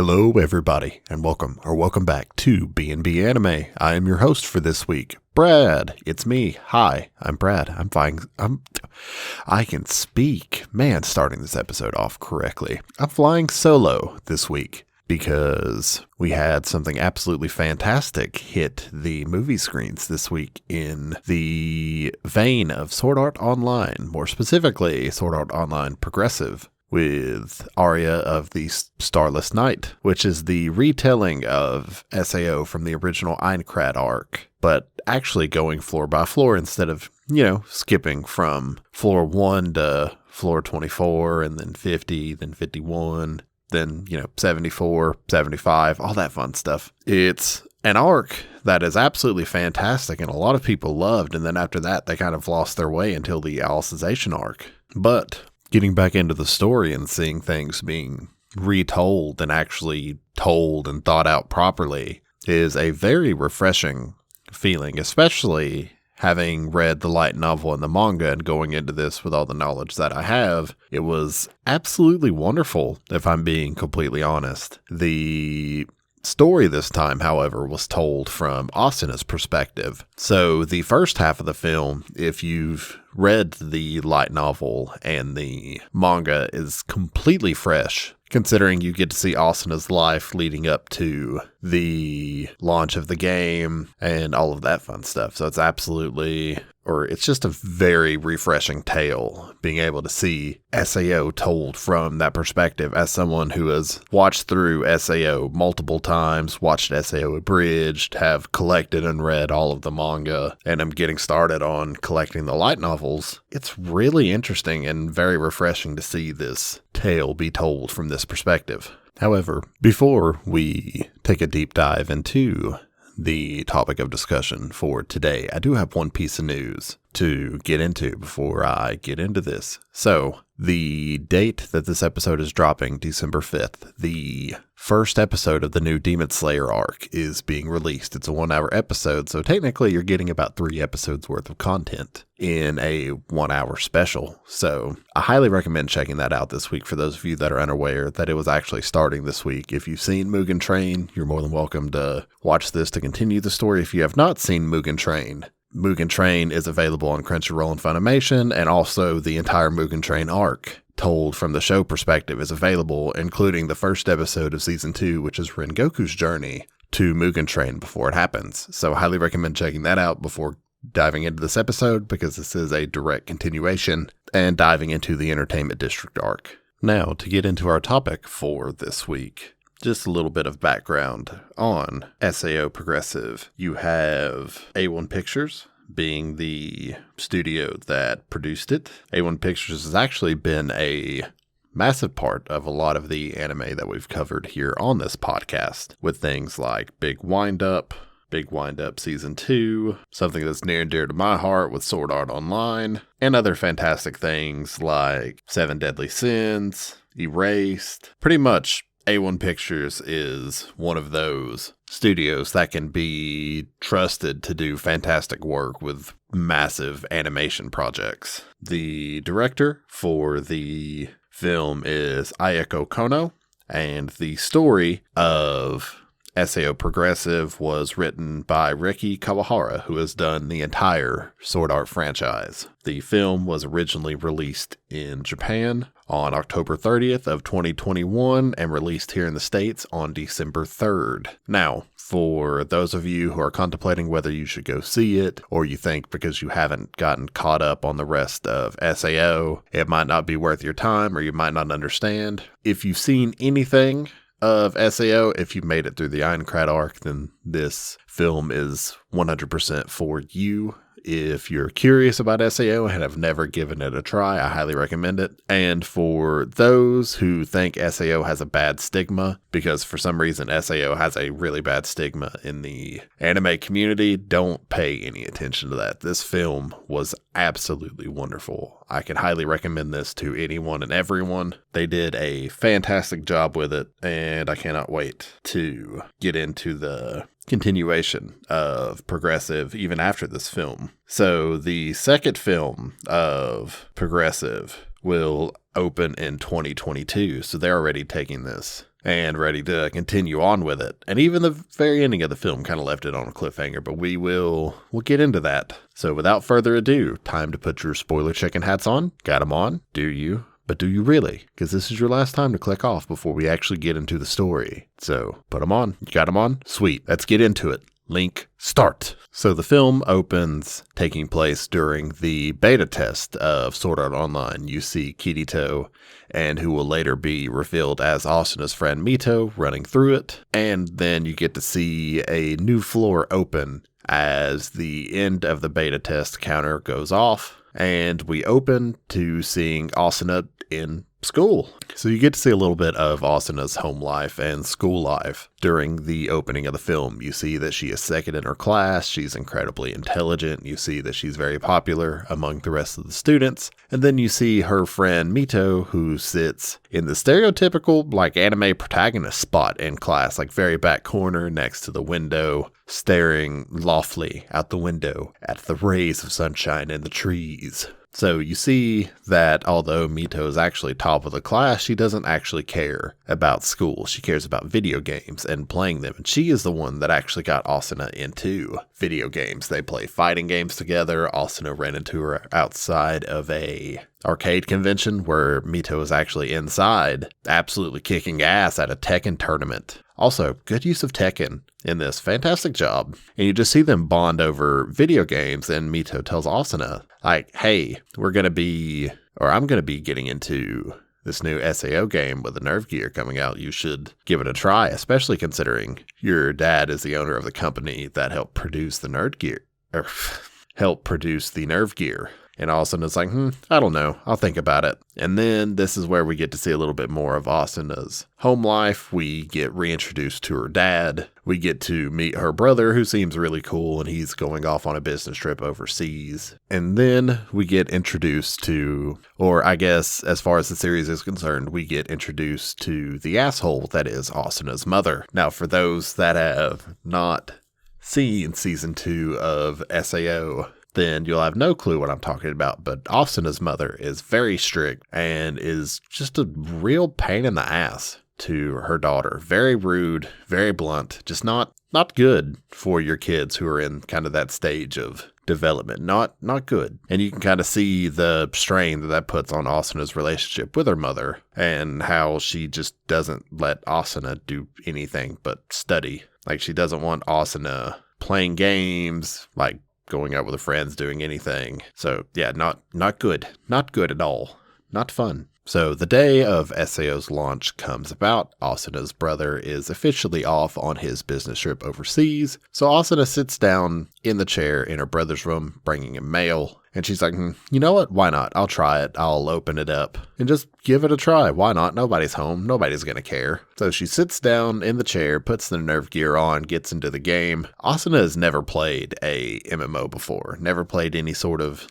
Hello everybody, and welcome back to BnB Anime. I am your host for this week, Brad. It's me. Hi, I'm Brad. I'm fine. I can speak. Man, starting this episode off correctly. I'm flying solo this week because we had something absolutely fantastic hit the movie screens this week in the vein of Sword Art Online, more specifically Sword Art Online Progressive, with Aria of the Starless Night, which is the retelling of SAO from the original Aincrad arc, but actually going floor by floor instead of, skipping from floor 1 to floor 24 and then 50, then 51, then, 74, 75, all that fun stuff. It's an arc that is absolutely fantastic and a lot of people loved, and then after that, they kind of lost their way until the Alicization arc. But getting back into the story and seeing things being retold and actually told and thought out properly is a very refreshing feeling, especially having read the light novel and the manga and going into this with all the knowledge that I have. It was absolutely wonderful, if I'm being completely honest. The story this time, however, was told from Asuna's perspective. So the first half of the film, if you've read the light novel and the manga, is completely fresh, considering you get to see Asuna's life leading up to the launch of the game and all of that fun stuff. So it's just a very refreshing tale, being able to see SAO told from that perspective as someone who has watched through SAO multiple times, watched SAO abridged, have collected and read all of the manga, and I'm getting started on collecting the light novels. It's really interesting and very refreshing to see this tale be told from this perspective. However, before we take a deep dive into the topic of discussion for today, I do have one piece of news to get into before I get into this. So, the date that this episode is dropping, December 5th, the first episode of the new Demon Slayer arc is being released. It's a 1-hour episode, so technically you're getting about 3 episodes worth of content in a 1-hour special. So I highly recommend checking that out this week for those of you that are unaware that it was actually starting this week. If you've seen Mugen Train, you're more than welcome to watch this to continue the story. If you have not seen Mugen Train is available on Crunchyroll and Funimation, and also the entire Mugen Train arc told from the show perspective is available, including the first episode of season 2, which is Rengoku's journey to Mugen Train before it happens. So I highly recommend checking that out before diving into this episode, because this is a direct continuation and diving into the Entertainment District arc. Now, to get into our topic for this week, just a little bit of background on SAO Progressive. You have A1 Pictures being the studio that produced it. A1 Pictures has actually been a massive part of a lot of the anime that we've covered here on this podcast, with things like Big Wind Up Season 2, something that's near and dear to my heart with Sword Art Online, and other fantastic things like 7 Deadly Sins, Erased. Pretty much A1 Pictures is one of those studios that can be trusted to do fantastic work with massive animation projects. The director for the film is Ayako Kono, and the story of SAO Progressive was written by Riki Kawahara, who has done the entire Sword Art franchise. The film was originally released in Japan on October 30th of 2021 and released here in the States on December 3rd. Now, for those of you who are contemplating whether you should go see it, or you think because you haven't gotten caught up on the rest of SAO, it might not be worth your time or you might not understand, if you've seen anything of SAO, if you made it through the Aincrad arc, then this film is 100% for you. If you're curious about SAO and have never given it a try, I highly recommend it. And for those who think SAO has a bad stigma, because for some reason SAO has a really bad stigma in the anime community, don't pay any attention to that. This film was absolutely wonderful. I can highly recommend this to anyone and everyone. They did a fantastic job with it, and I cannot wait to get into the continuation of Progressive even after this film. So the second film of Progressive will open in 2022, so they're already taking this and ready to continue on with it. And even the very ending of the film kind of left it on a cliffhanger, but we'll get into that. So without further ado, time to put your spoiler chicken hats on. Got them on? Do you? But do you really? Because this is your last time to click off before we actually get into the story. So put them on. You got them on? Sweet. Let's get into it. Link, start. So the film opens taking place during the beta test of Sword Art Online. You see Kirito, and who will later be revealed as Asuna's friend Mito, running through it. And then you get to see a new floor open as the end of the beta test counter goes off. And we open to seeing Asuna in school. So you get to see a little bit of Asuna's home life and school life during the opening of the film. You see that she is second in her class. She's incredibly intelligent. You see that she's very popular among the rest of the students. And then you see her friend Mito, who sits in the stereotypical anime protagonist spot in class, very back corner next to the window, staring loftily out the window at the rays of sunshine and the trees. So you see that although Mito is actually top of the class, she doesn't actually care about school. She cares about video games and playing them. And she is the one that actually got Asuna into video games. They play fighting games together. Asuna ran into her outside of a arcade convention where Mito is actually inside, absolutely kicking ass at a Tekken tournament. Also, good use of Tekken in this. Fantastic job. And you just see them bond over video games, and Mito tells Asuna, hey, I'm going to be getting into this new SAO game with the Nerve Gear coming out. You should give it a try, especially considering your dad is the owner of the company that helped produce the Nerve Gear. And Asuna's like, I don't know. I'll think about it. And then this is where we get to see a little bit more of Asuna's home life. We get reintroduced to her dad. We get to meet her brother, who seems really cool, and he's going off on a business trip overseas. And then we get introduced to, or I guess as far as the series is concerned, we get introduced to the asshole that is Asuna's mother. Now, for those that have not seen season 2 of SAO, then you'll have no clue what I'm talking about. But Asuna's mother is very strict and is just a real pain in the ass to her daughter. Very rude, very blunt, just not good for your kids who are in kind of that stage of development. Not good. And you can kind of see the strain that puts on Asuna's relationship with her mother and how she just doesn't let Asuna do anything but study. She doesn't want Asuna playing games, going out with her friends, doing anything. So yeah, not good. Not good at all. Not fun. So the day of SAO's launch comes about. Asuna's brother is officially off on his business trip overseas. So Asuna sits down in the chair in her brother's room, bringing him mail. And she's like, you know what? Why not? I'll try it. I'll open it up and just give it a try. Why not? Nobody's home. Nobody's going to care. So she sits down in the chair, puts the Nerve Gear on, gets into the game. Asuna has never played a MMO before. Never played any sort of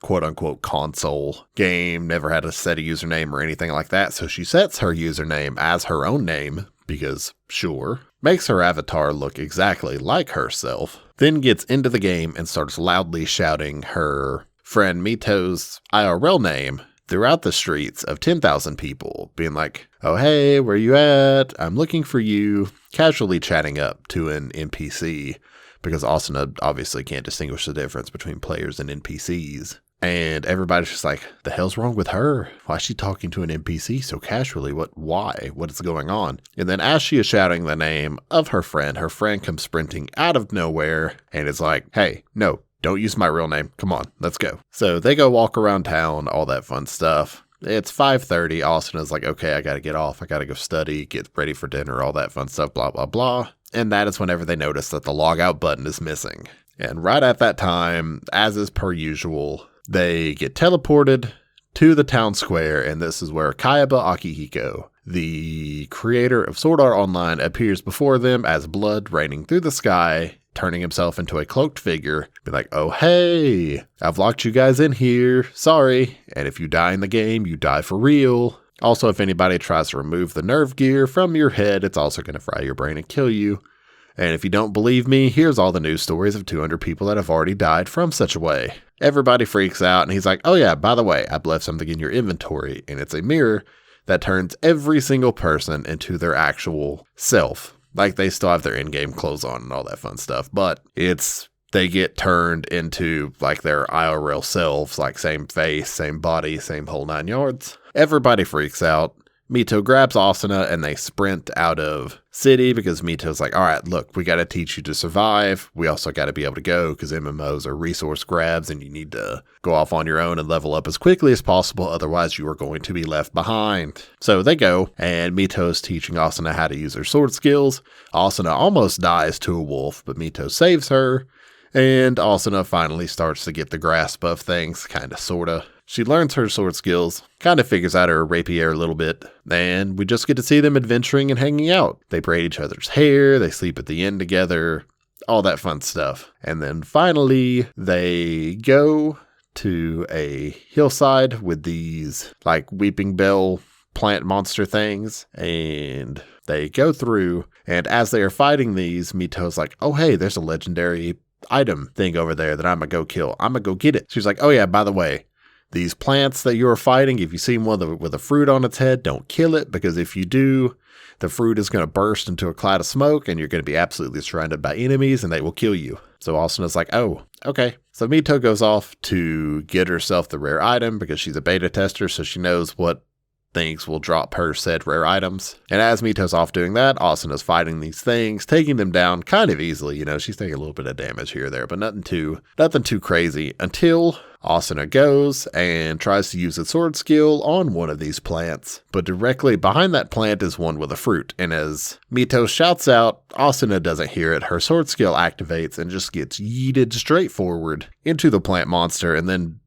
quote-unquote console game, never had a set a username or anything like that, so she sets her username as her own name, because sure, makes her avatar look exactly like herself, then gets into the game and starts loudly shouting her friend Mito's IRL name throughout the streets of 10,000 people, being like, oh hey, where you at? I'm looking for you, casually chatting up to an NPC, because Asuna obviously can't distinguish the difference between players and NPCs. And everybody's just like, the hell's wrong with her? Why is she talking to an NPC so casually? Why? What is going on? And then as she is shouting the name of her friend comes sprinting out of nowhere and is like, hey, no, don't use my real name. Come on, let's go. So they go walk around town, all that fun stuff. It's 5:30. Asuna's like, okay, I got to get off. I got to go study, get ready for dinner, all that fun stuff, blah, blah, blah. And that is whenever they notice that the log out button is missing. And right at that time, as is per usual, they get teleported to the town square, and this is where Kayaba Akihiko, the creator of Sword Art Online, appears before them as blood raining through the sky, turning himself into a cloaked figure, be like, oh hey, I've locked you guys in here, sorry, and if you die in the game, you die for real. Also, if anybody tries to remove the Nerve Gear from your head, it's also going to fry your brain and kill you. And if you don't believe me, here's all the news stories of 200 people that have already died from such a way. Everybody freaks out, and he's like, oh yeah, by the way, I've left something in your inventory, and it's a mirror that turns every single person into their actual self. Like, they still have their in-game clothes on and all that fun stuff, but they get turned into, like, their IRL selves, like, same face, same body, same whole 9 yards. Everybody freaks out. Mito grabs Asuna and they sprint out of city because Mito's like, all right, look, we got to teach you to survive. We also got to be able to go because MMOs are resource grabs and you need to go off on your own and level up as quickly as possible. Otherwise, you are going to be left behind. So they go, and Mito's teaching Asuna how to use her sword skills. Asuna almost dies to a wolf, but Mito saves her. And Asuna finally starts to get the grasp of things, kind of, sort of. She learns her sword skills, kind of figures out her rapier a little bit, and we just get to see them adventuring and hanging out. They braid each other's hair, they sleep at the inn together, all that fun stuff. And then finally, they go to a hillside with these, like, weeping bell plant monster things, and they go through, and as they are fighting these, Mito's like, oh hey, there's a legendary item thing over there that I'm gonna go kill. I'm gonna go get it. She's like, oh yeah, by the way, these plants that you're fighting, if you see one with a fruit on its head, don't kill it, because if you do, the fruit is going to burst into a cloud of smoke and you're going to be absolutely surrounded by enemies and they will kill you. So Asuna's like, oh, okay. So Mito goes off to get herself the rare item because she's a beta tester, so she knows what things will drop her said rare items. And as Mito's off doing that, Asuna's fighting these things, taking them down kind of easily. You know, she's taking a little bit of damage here or there, but nothing too crazy, until Asuna goes and tries to use a sword skill on one of these plants. But directly behind that plant is one with a fruit. And as Mito shouts out, Asuna doesn't hear it. Her sword skill activates and just gets yeeted straight forward into the plant monster, and then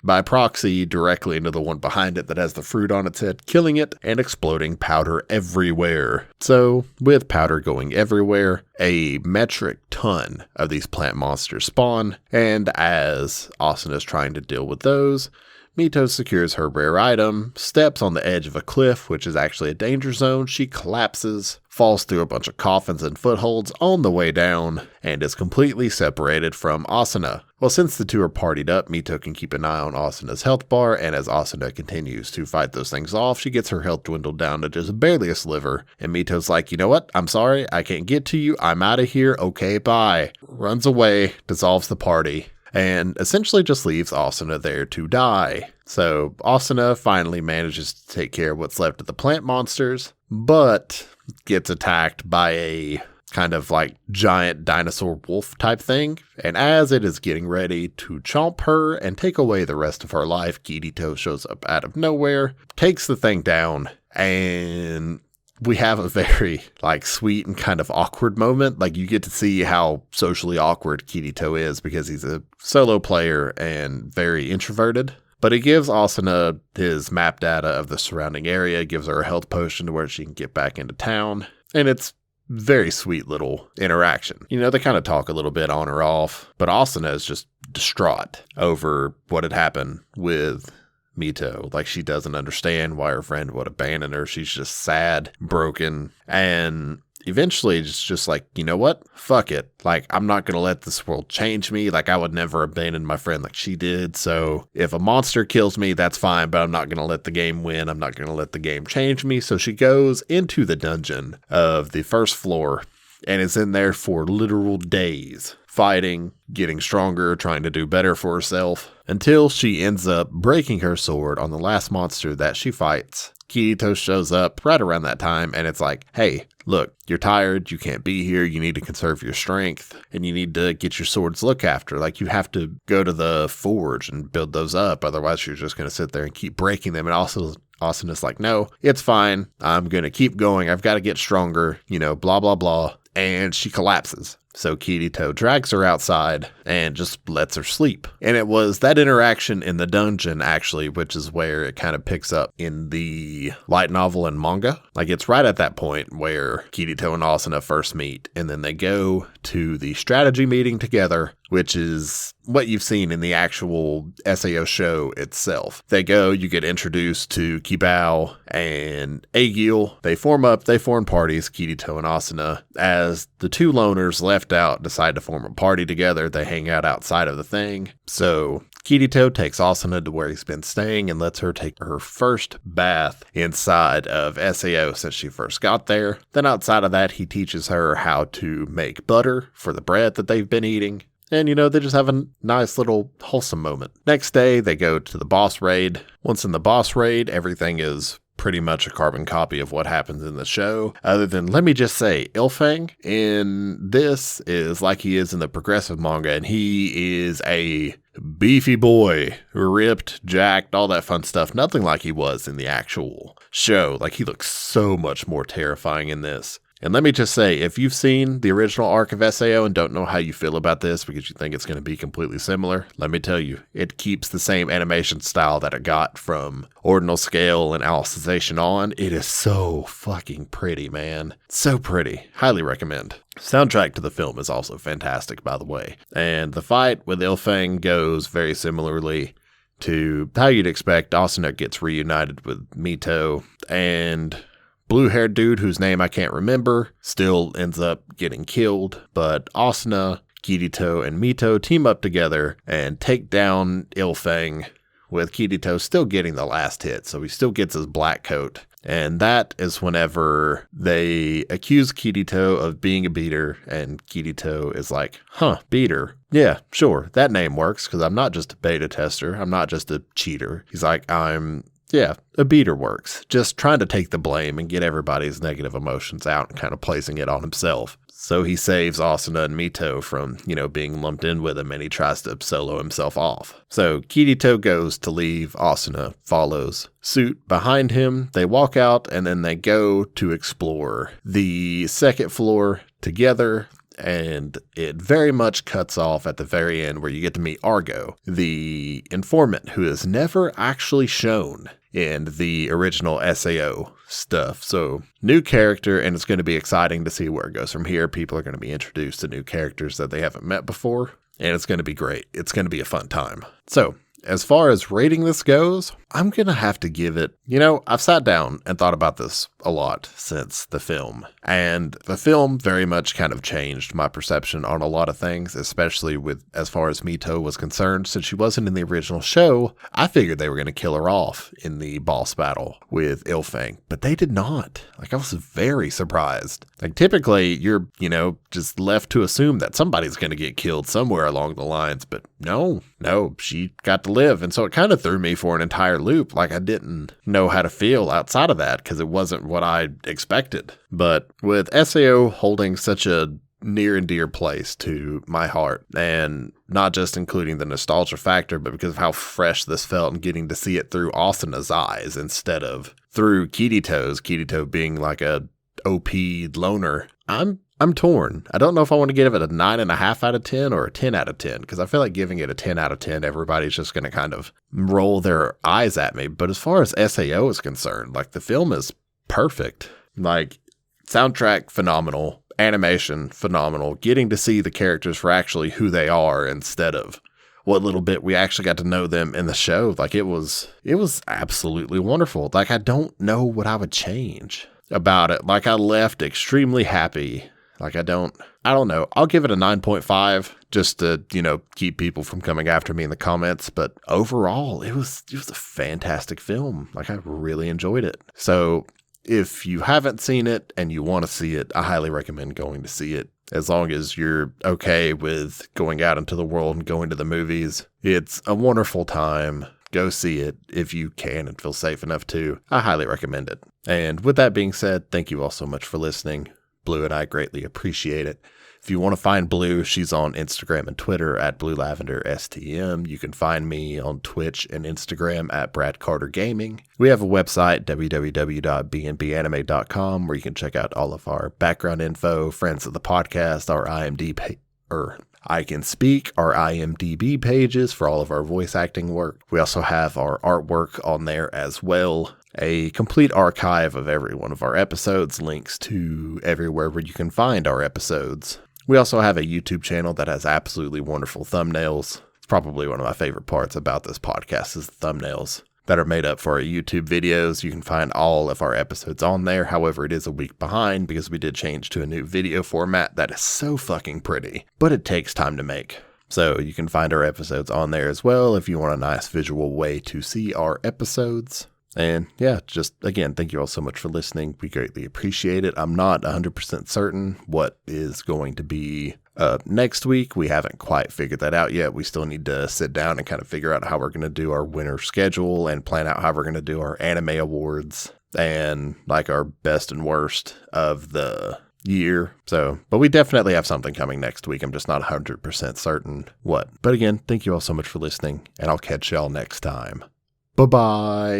by proxy, directly into the one behind it that has the fruit on its head, killing it and exploding powder everywhere. So, with powder going everywhere, a metric ton of these plant monsters spawn, and as Asuna is trying to deal with those, Mito secures her rare item, steps on the edge of a cliff, which is actually a danger zone. She collapses, falls through a bunch of coffins and footholds on the way down, and is completely separated from Asuna. Well, since the two are partied up, Mito can keep an eye on Asuna's health bar, and as Asuna continues to fight those things off, she gets her health dwindled down to just barely a sliver, and Mito's like, you know what, I'm sorry, I can't get to you, I'm out of here, okay, bye. Runs away, dissolves the party, and essentially just leaves Asuna there to die. So Asuna finally manages to take care of what's left of the plant monsters, but gets attacked by a kind of like giant dinosaur wolf type thing. And as it is getting ready to chomp her and take away the rest of her life, Kirito shows up out of nowhere, takes the thing down, and we have a very like sweet and kind of awkward moment. Like, you get to see how socially awkward Kirito is because he's a solo player and very introverted. But he gives Asuna his map data of the surrounding area, gives her a health potion to where she can get back into town. And it's very sweet little interaction. You know, they kind of talk a little bit on or off, but Asuna is just distraught over what had happened with Mito. Like, she doesn't understand why her friend would abandon her. She's just sad, broken, and eventually it's just like, you know what? Fuck it. Like, I'm not going to let this world change me. Like, I would never abandon my friend like she did. So if a monster kills me, that's fine, but I'm not going to let the game win. I'm not going to let the game change me. So she goes into the dungeon of the first floor and is in there for literal days, fighting, getting stronger, trying to do better for herself, until she ends up breaking her sword on the last monster that she fights. Kirito shows up right around that time, and it's like, hey, look, you're tired, you can't be here, you need to conserve your strength, and you need to get your swords looked after. Like, you have to go to the forge and build those up, otherwise you're just going to sit there and keep breaking them. And also, Asuna's like, no, it's fine, I'm going to keep going, I've got to get stronger, you know, blah, blah, blah. And she collapses. So Kirito drags her outside and just lets her sleep. And it was that interaction in the dungeon, actually, which is where it kind of picks up in the light novel and manga. Like, it's right at that point where Kirito and Asuna first meet, and then they go to the strategy meeting together, which is what you've seen in the actual SAO show itself. They go, you get introduced to Kibao and Aegil. They form parties, Kirito and Asuna, as the two loners left left out decide to form a party together. They hang out outside of the thing. So Kirito takes Asuna to where he's been staying and lets her take her first bath inside of SAO since she first got there. Then outside of that, he teaches her how to make butter for the bread that they've been eating. And, they just have a nice little wholesome moment. Next day, they go to the boss raid. Once in the boss raid, everything is pretty much a carbon copy of what happens in the show. Other than, let me just say, Ilfang in this is like he is in the progressive manga, and he is a beefy boy, ripped, jacked, all that fun stuff. Nothing like he was in the actual show. Like, he looks so much more terrifying in this. And let me just say, if you've seen the original arc of SAO and don't know how you feel about this because you think it's going to be completely similar, let me tell you, it keeps the same animation style that it got from Ordinal Scale and Alicization on. It is so fucking pretty, man. So pretty. Highly recommend. Soundtrack to the film is also fantastic, by the way. And the fight with Ilfang goes very similarly to how you'd expect. Asuna gets reunited with Mito, and blue-haired dude whose name I can't remember still ends up getting killed, but Asuna, Kirito, and Mito team up together and take down Ilfang, with Kirito still getting the last hit, so he still gets his black coat. And that is whenever they accuse Kirito of being a beater, and Kirito is like, beater? Yeah, sure, that name works, because I'm not just a beta tester, I'm not just a cheater. He's like, yeah, a beater works. Just trying to take the blame and get everybody's negative emotions out and kind of placing it on himself. So he saves Asuna and Mito from, being lumped in with him, and he tries to solo himself off. So Kirito goes to leave. Asuna follows suit behind him. They walk out, and then they go to explore the second floor together. And it very much cuts off at the very end where you get to meet Argo, the informant who is never actually shown in the original SAO stuff. So new character, and it's going to be exciting to see where it goes from here. People are going to be introduced to new characters that they haven't met before, and it's going to be great. It's going to be a fun time. So as far as rating this goes, I'm going to have to give it, I've sat down and thought about this a lot since the film, and the film very much kind of changed my perception on a lot of things, especially with as far as Mito was concerned. Since she wasn't in the original show, I figured they were going to kill her off in the boss battle with Ilfang, but they did not. I was very surprised. Typically you're, just left to assume that somebody's going to get killed somewhere along the lines, but no, she got to live. And so it kind of threw me for an entire loop. I didn't know how to feel outside of that because it wasn't what I expected. But with SAO holding such a near and dear place to my heart, and not just including the nostalgia factor, but because of how fresh this felt and getting to see it through Asuna's eyes instead of through Kirito's, Kirito being like a OP loner, I'm torn. I don't know if I want to give it a 9.5 out of 10 or a 10 out of 10, because I feel like giving it a 10 out of 10, everybody's just going to kind of roll their eyes at me. But as far as SAO is concerned, the film is perfect. Soundtrack, phenomenal. Animation, phenomenal. Getting to see the characters for actually who they are instead of what little bit we actually got to know them in the show. It was absolutely wonderful. I don't know what I would change about it. I left extremely happy. I don't know. I'll give it a 9.5 just to, keep people from coming after me in the comments. But overall, it was a fantastic film. I really enjoyed it. So if you haven't seen it and you want to see it, I highly recommend going to see it. As long as you're okay with going out into the world and going to the movies, it's a wonderful time. Go see it if you can and feel safe enough to. I highly recommend it. And with that being said, thank you all so much for listening. Blue and I greatly appreciate it. If you want to find Blue, she's on Instagram and Twitter at BlueLavenderSTM. You can find me on Twitch and Instagram at BradCarterGaming. We have a website, www.BnBAnime.com, where you can check out all of our background info, friends of the podcast, our I Can Speak, our IMDb pages for all of our voice acting work. We also have our artwork on there as well. A complete archive of every one of our episodes, links to everywhere where you can find our episodes. We also have a YouTube channel that has absolutely wonderful thumbnails. It's probably one of my favorite parts about this podcast is the thumbnails. that are made up for our YouTube videos. You can find all of our episodes on there. However, it is a week behind because we did change to a new video format that is so fucking pretty, but it takes time to make. So you can find our episodes on there as well if you want a nice visual way to see our episodes. And yeah, just again, thank you all so much for listening. We greatly appreciate it. I'm not 100% certain what is going to be next week. We haven't quite figured that out yet. We still need to sit down and kind of figure out how we're going to do our winter schedule and plan out how we're going to do our anime awards and like our best and worst of the year. So, but we definitely have something coming next week. I'm just not 100% certain what. But again, thank you all so much for listening, and I'll catch y'all next time. Bye-bye.